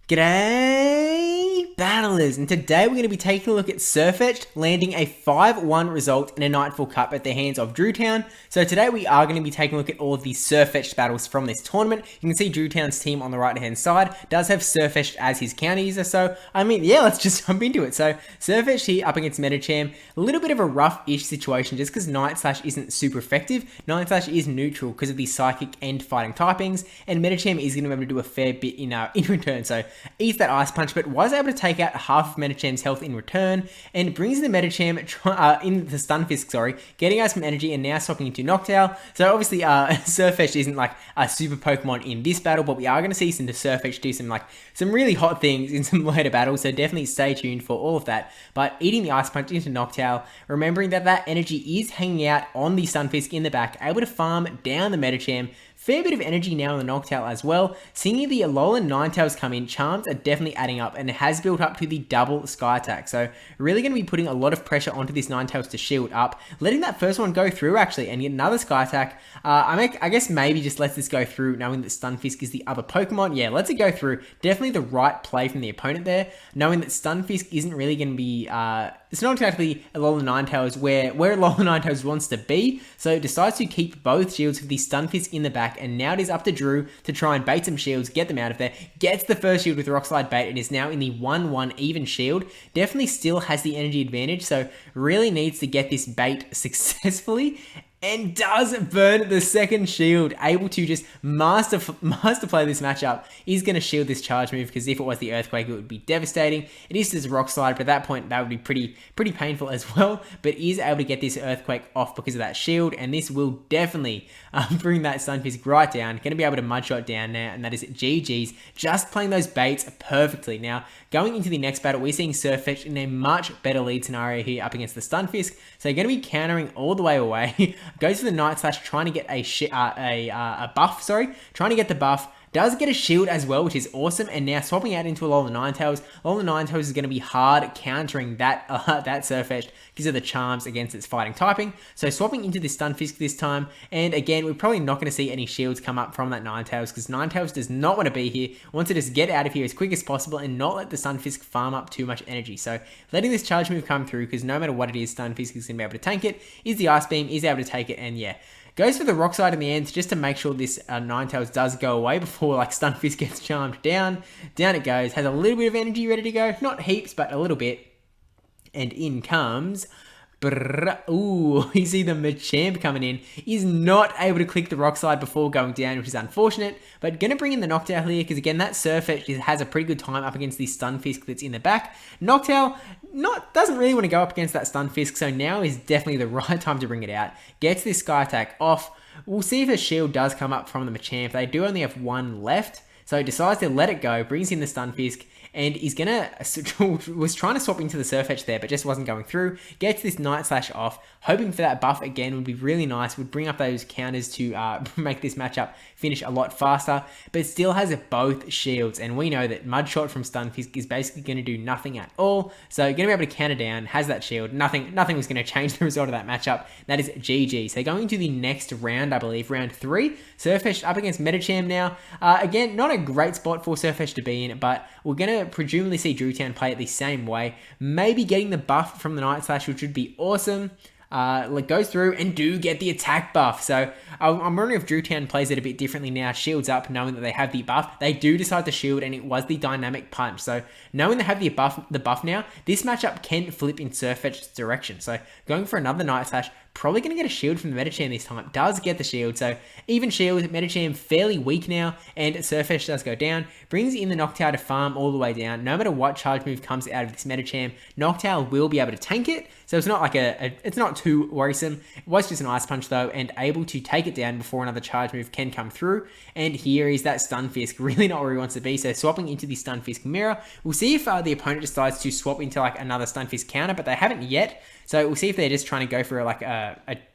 G'day, battlers, and today we're going to be taking a look at Sirfetch'd landing a 5-1 result in a Nightfall Cup at the hands of DrewTown. So today we are going to be taking a look at all of the Sirfetch'd battles from this tournament. You can see DrewTown's team on the right hand side does have Sirfetch'd as his counter user, so I mean, yeah, let's just jump into it. So Sirfetch'd here up against Medicham, a little bit of a rough-ish situation just because Night Slash isn't super effective. Night Slash is neutral because of the Psychic and Fighting typings, and Medicham is going to be able to do a fair bit in return. So eats that Ice Punch, but was able to take out half of Medicham's health in return, and brings in the Medicham in the Stun Fisk, getting us some energy and now swapping into Noctowl. So obviously Sirfetch'd isn't like a super Pokemon in this battle, but we are going to see some Sirfetch'd do some really hot things in some later battles, so definitely stay tuned for all of that. But eating the Ice Punch into Noctowl, remembering that that energy is hanging out on the Stun Fisk in the back, able to farm down the Medicham. Fair bit of energy now in the Noctowl as well. Seeing the Alolan Ninetales come in, charms are definitely adding up, and it has built up to the double Sky Attack. So really going to be putting a lot of pressure onto this Ninetales to shield up, letting that first one go through actually and get another Sky Attack. I guess maybe just lets this go through, knowing that Stunfisk is the other Pokemon. Yeah, lets it go through. Definitely the right play from the opponent there, knowing that Stunfisk isn't really going to be... it's not exactly Alolan Ninetales where Alolan Ninetales wants to be, so it decides to keep both shields with the Stunfisk in the back, and now it is up to Drew to try and bait some shields, get them out of there, gets the first shield with Rock Slide bait, and is now in the 1-1 even shield. Definitely still has the energy advantage, so really needs to get this bait successfully, and does burn the second shield, able to just master play this matchup. Is going to shield this charge move, because if it was the Earthquake, it would be devastating. It is just Rock Slide, but at that point, that would be pretty painful as well. But is able to get this Earthquake off because of that shield, and this will definitely bring that Stunfisk right down. Going to be able to Mudshot down now, and that is GG's. Just playing those baits perfectly. Now, going into the next battle, we're seeing Sirfetch'd in a much better lead scenario here up against the Stunfisk. So you're going to be countering all the way away. Goes for the Night Slash, trying to get a buff, trying to get the buff. Does get a shield as well, which is awesome, and now swapping out into Alolan Ninetales. Alolan Ninetales is going to be hard countering that Sirfetch'd because of the charms against its fighting typing. So swapping into the Stunfisk this time, and again, we're probably not going to see any shields come up from that Ninetales, because Ninetales does not want to be here, wants to just get out of here as quick as possible and not let the Stunfisk farm up too much energy. So letting this charge move come through, because no matter what it is, Stunfisk is going to be able to tank it, is the Ice Beam, is able to take it, and yeah. Goes for the Rock Slide in the end just to make sure this Ninetales does go away before Stunfisk gets charmed down. Down it goes. Has a little bit of energy ready to go. Not heaps, but a little bit. And in comes... Ooh, you see the Machamp coming in. Is not able to click the Rock Slide before going down, which is unfortunate. But going to bring in the Noctowl here, because again, that Sirfetch'd has a pretty good time up against the Stunfisk that's in the back. Noctowl doesn't really want to go up against that Stunfisk, so now is definitely the right time to bring it out. Gets this Sky Attack off. We'll see if a shield does come up from the Machamp. They do only have one left, so he decides to let it go, brings in the Stunfisk, and he's was trying to swap into the Sirfetch'd there, but just wasn't going through. Gets this Night Slash off, hoping for that buff again would be really nice, would bring up those counters to make this matchup finish a lot faster, but still has both shields, and we know that Mudshot from Stunfisk is basically going to do nothing at all, so going to be able to counter down, has that shield, nothing was going to change the result of that matchup. That is GG. So going to the next round, I believe, round 3, Sirfetch'd up against Medicham now. Again, not a great spot for Sirfetch'd to be in, but we're going to presumably see DrewTown play it the same way, maybe getting the buff from the Night Slash, which would be awesome. Goes through and do get the attack buff. So I'm wondering if DrewTown plays it a bit differently now. Shields up, knowing that they have the buff. They do decide to shield, and it was the dynamic punch. So knowing they have the buff now, this matchup can flip in Sirfetch'd's direction. So going for another Night Slash, probably going to get a shield from the Medicham this time. Does get the shield, so even shield. Medicham fairly weak now, and Sirfetch'd does go down. Brings in the Noctowl to farm all the way down. No matter what charge move comes out of this Medicham, Noctowl will be able to tank it, so it's not like it's not too worrisome. It was just an Ice Punch though, and able to take it down before another charge move can come through. And here is that Stunfisk, really not where he wants to be, so swapping into the Stunfisk mirror. We'll see if the opponent decides to swap into another Stunfisk counter, but they haven't yet. So we'll see if they're just trying to go for they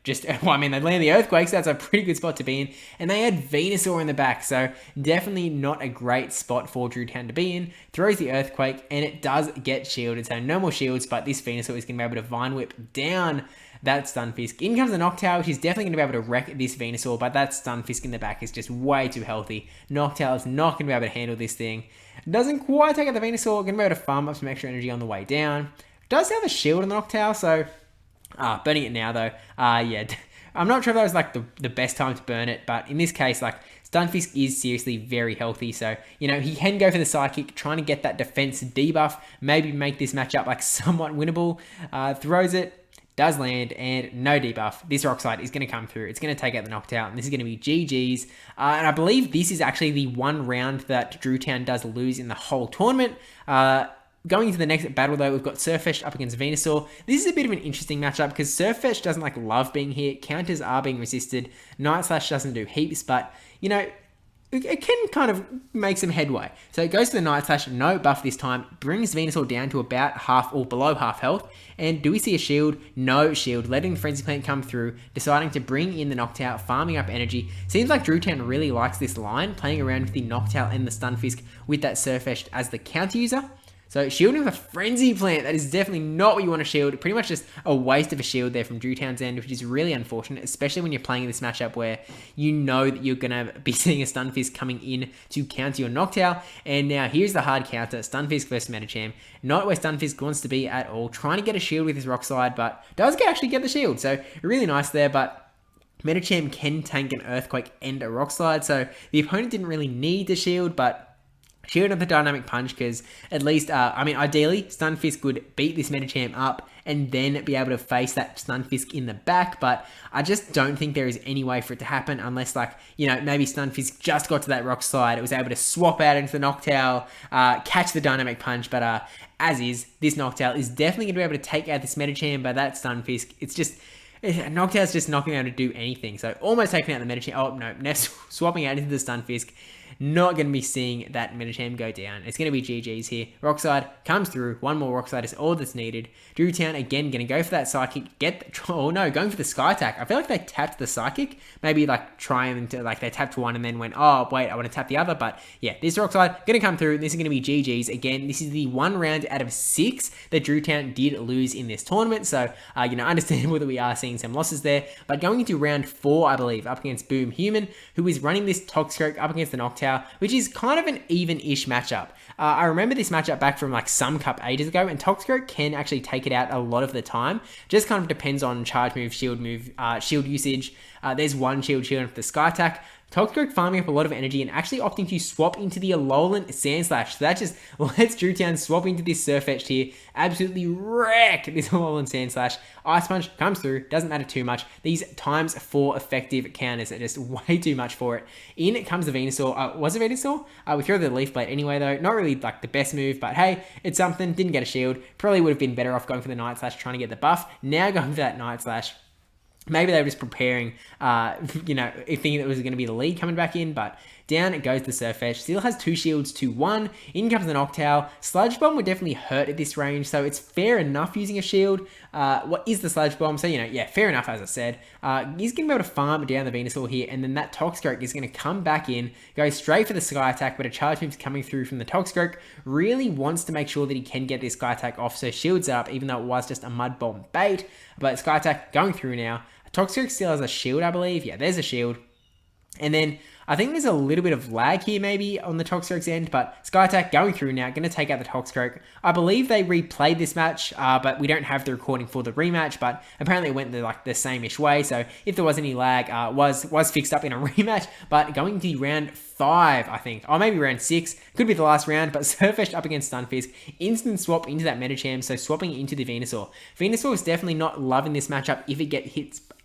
land the Earthquake, so that's a pretty good spot to be in. And they had Venusaur in the back, so definitely not a great spot for DrewTown to be in. Throws the Earthquake, and it does get shielded, so no more shields, but this Venusaur is going to be able to Vine Whip down that Stunfisk. In comes the Noctowl, which is definitely going to be able to wreck this Venusaur, but that Stunfisk in the back is just way too healthy. Noctowl is not going to be able to handle this thing. Doesn't quite take out the Venusaur, going to be able to farm up some extra energy on the way down. Does have a shield on the Noctowl, so... burning it now, though. Yeah, I'm not sure if that was, like, the best time to burn it, but in this case, like, Stunfisk is seriously very healthy, so, you know, he can go for the Psychic, trying to get that defense debuff, maybe make this matchup, like, somewhat winnable. Throws it, does land, and no debuff. This Rock Slide is going to come through. It's going to take out the Noctowl, and this is going to be GG's. And I believe this is actually the one round that DrewTown does lose in the whole tournament. Going into the next battle, though, we've got Sirfetch'd up against Venusaur. This is a bit of an interesting matchup because Sirfetch'd doesn't, like, love being hit. Counters are being resisted. Night Slash doesn't do heaps, but, you know, it can kind of make some headway. So it goes to the Night Slash, no buff this time, brings Venusaur down to about half or below half health. And do we see a shield? No shield, letting the Frenzy Plant come through, deciding to bring in the Noctowl, farming up energy. Seems like DrewTown really likes this line, playing around with the Noctowl and the Stunfisk with that Sirfetch'd as the counter user. So shielding with a Frenzy Plant, that is definitely not what you want to shield. Pretty much just a waste of a shield there from DrewTown's end, which is really unfortunate, especially when you're playing this matchup where you know that you're going to be seeing a Stunfisk coming in to counter your Noctowl. And now here's the hard counter, Stunfisk versus Medicham. Not where Stunfisk wants to be at all. Trying to get a shield with his Rock Slide, but does actually get the shield. So really nice there, but Medicham can tank an Earthquake and a Rock Slide. So the opponent didn't really need the shield, but shield up the Dynamic Punch because at least, I mean, ideally, Stunfisk would beat this Medicham up and then be able to face that Stunfisk in the back, but I just don't think there is any way for it to happen unless, like, you know, maybe Stunfisk just got to that Rock Slide, it was able to swap out into the Noctowl, catch the Dynamic Punch, but as is, this Noctowl is definitely going to be able to take out this Medicham, but that Stunfisk, it's just... Noctowl's just not going to be able to do anything, so almost taking out the Medicham. Oh, no, now swapping out into the Stunfisk. Not going to be seeing that Medicham go down. It's going to be GG's here. Rock Slide comes through. One more Rock Slide is all that's needed. DrewTown, again, going to go for that Psychic. Oh, no, going for the Sky Attack. I feel like they tapped the Psychic. Maybe, like, trying to, like, they tapped one and then went, oh, wait, I want to tap the other. But, yeah, this Rock Slide going to come through. This is going to be GG's. Again, this is the one round out of 6 that DrewTown did lose in this tournament. So, you know, understandable that we are seeing some losses there. But going into round 4, I believe, up against Boom Human, who is running this Toxicroak up against the Noctowl, which is kind of an even-ish matchup. I remember this matchup back from like some cup ages ago, and Toxicroak can actually take it out a lot of the time. Just kind of depends on charge move, shield usage. There's one shield for the Sky Attack. Toxicroak farming up a lot of energy and actually opting to swap into the Alolan Sandslash. So that just lets DrewTown swap into this Sirfetch'd here. Absolutely wreck this Alolan Sandslash. Ice Punch comes through. Doesn't matter too much. These ×4 effective counters are just way too much for it. In comes the Venusaur. Was it Venusaur? We throw the Leaf Blade anyway though. Not really like the best move, but hey, it's something. Didn't get a shield. Probably would have been better off going for the Night Slash, trying to get the buff. Now going for that Night Slash. Maybe they were just preparing, you know, thinking that it was going to be the lead coming back in, but down it goes the Sirfetch'd. Still has 2 shields to 1. In comes the Noctowl. Sludge Bomb would definitely hurt at this range, so it's fair enough using a shield. What is the Sludge Bomb? So, you know, yeah, fair enough, as I said. He's going to be able to farm down the Venusaur here, and then that Toxicroak is going to come back in, go straight for the Sky Attack, but a charge move's coming through from the Toxicroak. Really wants to make sure that he can get this Sky Attack off, so shields up, even though it was just a Mud Bomb bait. But Sky Attack going through now. Toxicroak still has a shield, I believe. Yeah, there's a shield. And then I think there's a little bit of lag here maybe on the Toxicroak's end, but Sky Attack going through now, going to take out the Toxicroak. I believe they replayed this match, but we don't have the recording for the rematch, but apparently it went the same-ish way, so if there was any lag, was fixed up in a rematch, but going to round 5, I think, or maybe round 6, could be the last round, but Sirfetch'd up against Stunfisk, instant swap into that Medicham, so swapping into the Venusaur. Venusaur is definitely not loving this matchup if it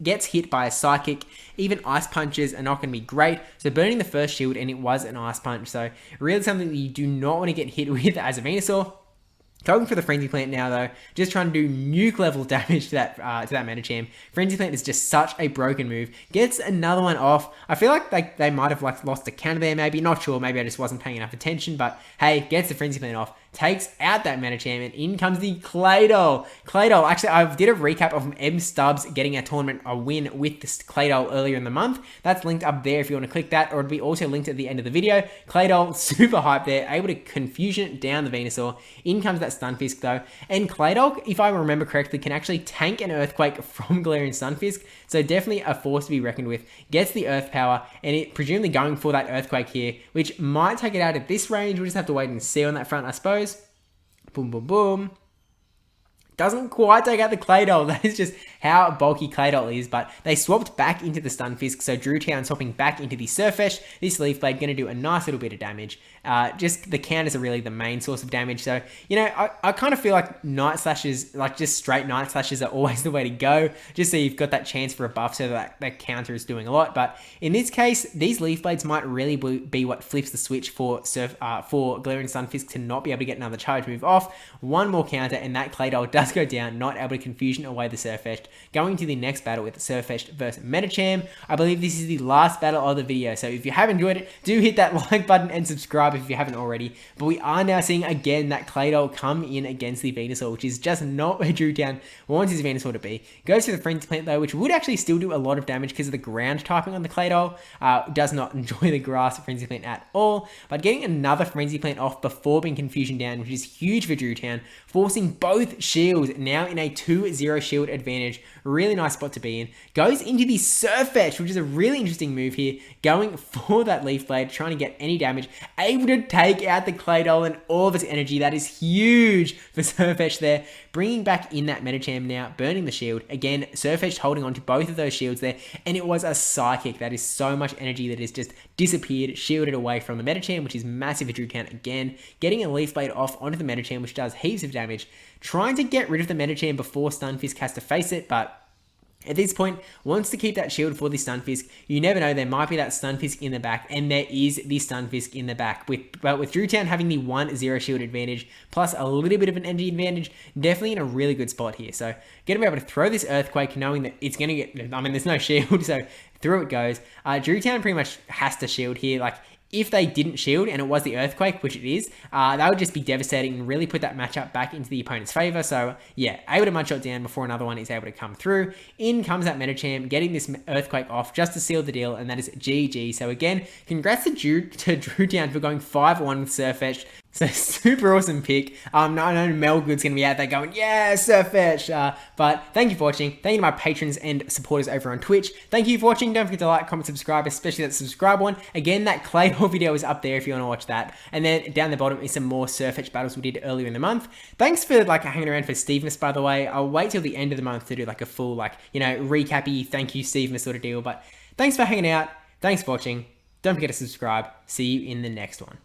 gets hit by a Psychic. Even Ice Punches are not going to be great, so burning the first shield, and it was an Ice Punch, so really something that you do not want to get hit with as a Venusaur. Going for the Frenzy Plant now though, just trying to do nuke level damage to that Medicham. Frenzy Plant is just such a broken move. Gets another one off. I feel like they might have lost a counter there maybe, not sure, maybe I just wasn't paying enough attention, but hey, gets the Frenzy Plant off. Takes out that Medicham, and in comes the Claydol. Claydol, actually, I did a recap of M Stubbs getting a win with this Claydol earlier in the month. That's linked up there if you want to click that, or it'll be also linked at the end of the video. Claydol, super hype there, able to confusion down the Venusaur. In comes that Stunfisk though. And Claydol, if I remember correctly, can actually tank an Earthquake from Galarian Stunfisk. So definitely a force to be reckoned with. Gets the Earth Power, and it presumably going for that Earthquake here, which might take it out at this range. We'll just have to wait and see on that front, I suppose. Boom, boom, boom. Doesn't quite take out the Claydol. That is just how bulky Claydol is, but they swapped back into the Stunfisk, so DrewTown's hopping back into the Sirfetch'd. This Leaf Blade going to do a nice little bit of damage. Just the counters are really the main source of damage, so, you know, I kind of feel like Night Slashes, like just straight Night Slashes are always the way to go, just so you've got that chance for a buff so that counter is doing a lot, but in this case, these Leaf Blades might really be what flips the switch for Galarian Stunfisk to not be able to get another charge move off. One more counter, and that Claydol does go down, not able to confusion away the Sirfetch'd. Going to the next battle with Sirfetch'd versus Medicham. I believe this is the last battle of the video, so if you have enjoyed it, do hit that like button and subscribe if you haven't already. But we are now seeing again that Claydol come in against the Venusaur, which is just not where DrewTown wants his Venusaur to be. Goes for the Frenzy Plant though, which would actually still do a lot of damage because of the ground typing on the Claydol. Does not enjoy the grass Frenzy Plant at all, but getting another Frenzy Plant off before being confusion down, which is huge for DrewTown, forcing both shields now in a 2-0 shield advantage. Really nice spot to be in. Goes into the Sirfetch'd, which is a really interesting move here. Going for that Leaf Blade, trying to get any damage. Able to take out the Claydol and all of its energy. That is huge for Sirfetch'd there. Bringing back in that Medicham now, burning the shield. Again, Sirfetch'd holding on to both of those shields there. And it was a Psychic. That is so much energy that has just disappeared, shielded away from the Medicham, which is massive for DrewTown again. Getting a Leaf Blade off onto the Medicham, which does heaps of damage. Trying to get rid of the Medicham before Stunfisk has to face it, but at this point, wants to keep that shield for the Stunfisk. You never know, there might be that Stunfisk in the back, and there is the Stunfisk in the back. But with DrewTown having the 1-0 shield advantage, plus a little bit of an energy advantage, definitely in a really good spot here. So, going to be able to throw this Earthquake, knowing that it's going to get, I mean, there's no shield, so through it goes. DrewTown pretty much has to shield here. Like, if they didn't shield and it was the Earthquake, which it is, that would just be devastating and really put that matchup back into the opponent's favor. So yeah, able to one-shot down before another one is able to come through. In comes that Medicham, getting this Earthquake off just to seal the deal, and that is GG. So again, congrats to DrewTown for going 5-1 with Sirfetch'd. So super awesome pick. I know Melgood's going to be out there going, yeah, Sirfetch'd. But thank you for watching. Thank you to my patrons and supporters over on Twitch. Thank you for watching. Don't forget to like, comment, subscribe, especially that subscribe one. Again, that Claydol video is up there if you want to watch that. And then down the bottom is some more Sirfetch'd battles we did earlier in the month. Thanks for like hanging around for Stevenus, by the way. I'll wait till the end of the month to do like a full like, you know, recappy, thank you Stevenus sort of deal. But thanks for hanging out. Thanks for watching. Don't forget to subscribe. See you in the next one.